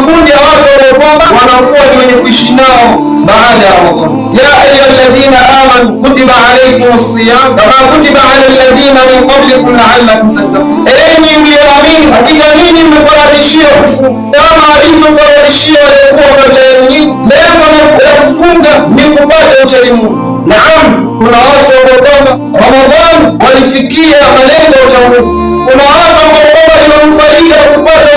makundi ya watu ambao kwamba wanakuwa ni wenye kuishi nao baada ya Ramadhani. Ya ayyuhalladhina amanu kutiba alaykumus siyam kama kutiba alal ladhina min qablikum la'allakum tattaqun, enyi mlioamini, hakika ninyi mmefaradishiwa kufunga kama alivyofaradishiwa waliokuwa kabla yenu. Lengo la kufunga ni kupata uchaji Mungu. Naam, kuna watu ambao kwamba Ramadhani walifikia malengo ya uchaji Mungu. Kuna watu ambao kwamba walinufaika kupata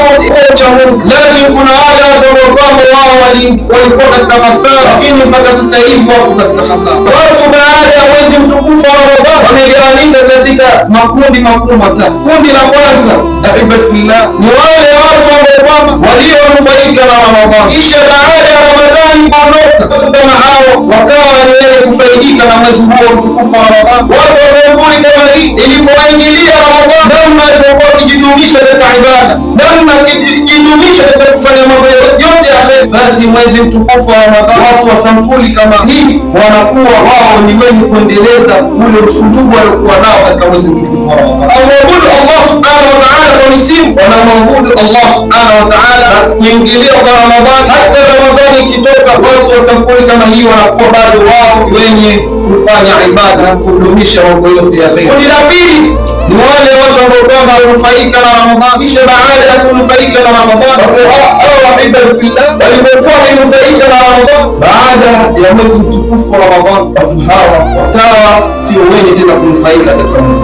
ucha Mungu, lakini kuna wale watu ambao kwamba wao walikuwa katika hasara, lakini mpaka sasa hivi wako katika hasara. Watu baada ya mwezi mtukufu wa Ramadhani wamegawanyika katika makundi makuu matatu. Kundi la kwanza, ahibati fillah, ni wale watu ambao kwamba walionufaika na Ramadhani, kisha baada ya Ramadhani kuondoka, watu kama hao wakawa ni wenye kufaidika na mwezi huo mtukufu wa Ramadhani. Watu wa kampuni kama hii ilipoingilia Ramadhani, namna ilivyokuwa kijidumisha katika ibada, namna kijidumisha katika kufanya mambo yote ya kheri, basi mwezi mtukufu wa Ramadhani watu wa sampuli kama hii wanakuwa wao ni wenye kuendeleza ule usulubu waliokuwa nao katika mwezi mtukufu wa Ramadhani. Wanamwabudu Allah subhanahu wa ta'ala kwa misimu, wanamwabudu Allah subhanahu wa ta'ala na kuingilia kwa Ramadhani. Hata Ramadhani ikitoka, watu wa sampuli kama hii wanakuwa bado wao wenye kufanya ibada, kudumisha mambo yote ya kheri. Kundi la pili ni wale watu ambao kwamba wanufaika na Ramadhani, kisha baada ya kunufaika na Ramadhani au ahibati fillah, walipokuwa wamenufaika na Ramadhani, baada ya mwezi mtukufu wa Ramadhani, watu hawa wakawa sio wenye tena kunufaika katika mwezi.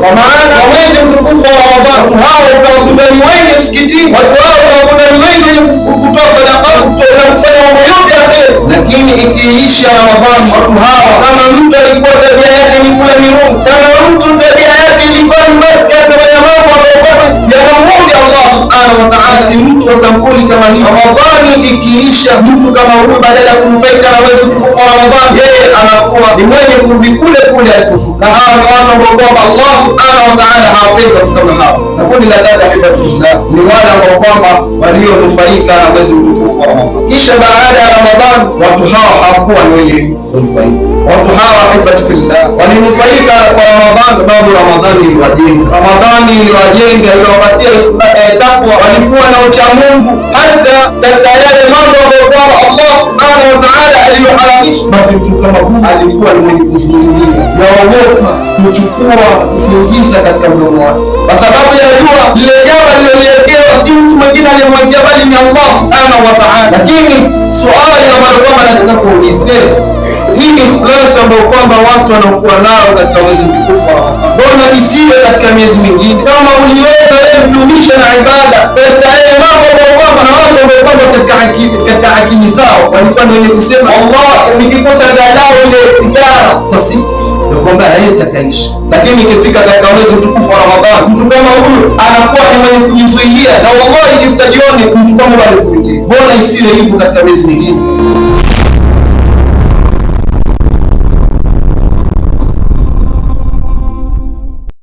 Kwa maana mwezi mtukufu wa Ramadhani watu hawa wakawakuta ni wengi msikitini, watu hawa wakawakuta ni wengi wenye kutoa sadaka na kufanya mambo yote ya kheri, lakini ikiisha Ramadhani watu hawa, kama mtu alikuwa tabia yake ni kula mirungu, kama mtu tabia yake ilikuwa ni basi kufanya mambo ambayo yanamudhi Allah subhanahu wa ta'ala, si mtu wa sampuli kama hii. Ramadhani ikiisha, mtu kama huyu badala ya kunufaika na mwezi mtukufu wa Ramadhani, yeye anakuwa ni mwenye kurudi kule kule alipotoka. Na hawa ni watu ambao kwamba Allah subhanahu wa ta'ala hawapendi watu kama hawa. Na kundi la tatu, ahibati fillah, ni wale ambao kwamba walionufaika na mwezi mtukufu wa Ramadhani, kisha baada ya Ramadhani watu hawa hawakuwa ni wenye kunufaika. Watu hawa ahibati fillah walinufaika kwa Ramadhani sababu Ramadhani iliwajenga, Ramadhani iliwajenga, iliwapatia takwa, walikuwa na ucha Mungu hata katika yale mambo ambayo kwamba Allah subhanahu wa ta'ala aliyoharamisha. Basi mtu kama huyu alikuwa ni mwenye kuzuilia, yaogopa kuchukua kuingiza katika mdomo wake, kwa sababu yajua lile jambo lililoliwekewa si mtu mwingine aliyemwekea, bali ni Allah subhanahu wa ta'ala. Lakini swali ambalo kwamba nataka kuuliza, hii ni ikhlasi ambayo kwamba watu wanaokuwa nao katika mwezi mtukufu wa Ramadhani, mbona isiwe katika miezi mingine? Kama uliweza wewe kudumisha na ibada katika yale mambo ambayo kwamba na watu ambao kwamba katika akili zao walikuwa ndio wenye kusema Allah, nikikosa angalau ile sigara basi ndio kwamba hawezi kaishi. Lakini ikifika katika mwezi mtukufu wa Ramadhani, mtu kama huyu anakuwa ni mwenye kujizuilia, na wallahi ikifika jioni mtu kama huyu anakuja. Mbona isiwe hivyo katika miezi mingine?